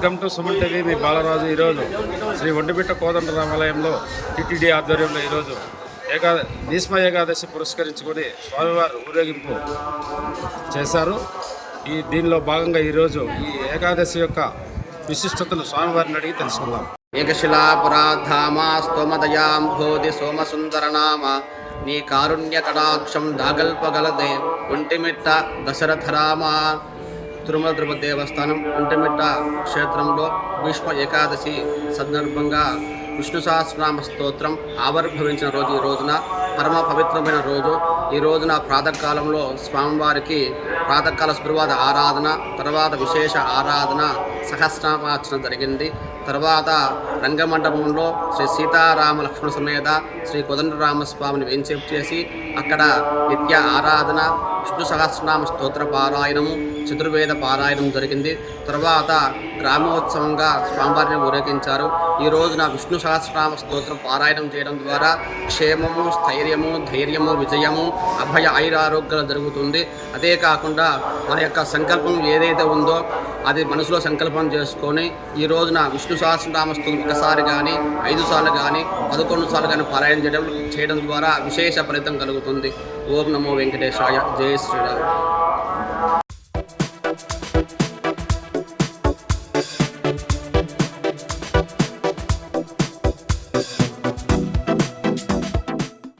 Welcome to Suman TV. మీ బాలరాజు. ఈరోజు శ్రీ ఒంటిమిట్ట కోదండ రామాలయంలో టిటిడి ఆధ్వర్యంలో ఈరోజు భీష్మ ఏకాదశి పురస్కరించుకొని స్వామివారు ఊరేగింపు చేశారు. దీనిలో భాగంగా ఈరోజు ఈ ఏకాదశి యొక్క విశిష్టతను స్వామివారిని అడిగి తెలుసుకుందాం. ఏకశిలాపురాధామ స్తోమదయాంభోధి సోమసుందరనామ నీ కారుణ్య కటాక్షం దాగల్పగలదే ఒంటిమిట్ట దశరథరామ. తిరుమల తిరుపతి దేవస్థానం ఒంటిమిట్ట క్షేత్రంలో భీష్మ ఏకాదశి సందర్భంగా విష్ణు సహస్రనామ స్తోత్రం ఆవిర్భవించిన రోజు ఈ రోజున పరమ పవిత్రమైన రోజు. ఈ రోజున ప్రాతకాలంలో స్వామివారికి ప్రాతకాల సుప్రభాత ఆరాధన, తర్వాత విశేష ఆరాధన సహస్రనామార్చన జరిగింది. తర్వాత రంగమండపంలో శ్రీ సీతారామ లక్ష్మణ సమేత శ్రీ కోదండరామస్వామిని వేంచేపు చేసి అక్కడ నిత్య ఆరాధన, విష్ణు సహస్రనామ స్తోత్ర పారాయణము, చతుర్వేద పారాయణం జరిగింది. తర్వాత గ్రామోత్సవంగా స్వామివారిని ఊరేగించారు. ఈ రోజున విష్ణు సహస్రనామ స్తోత్రం పారాయణం చేయడం ద్వారా క్షేమము, స్థైర్యము, ధైర్యము, విజయము, అభయ ఐరారోగ్యాలు జరుగుతుంది. అదే కాకుండా మన యొక్క సంకల్పం ఏదైతే ఉందో అది మనసులో సంకల్పం చేసుకొని ఈ రోజున విష్ణు సహస్రనామ స్తోత్రం ఒకసారి కానీ 5 సార్లు కానీ 11 సార్లు కానీ పారాయణం చేయడం ద్వారా విశేష ఫలితం కలుగుతుంది. ఓం నమో వెంకటేశాయ. జై శ్రీరామ్.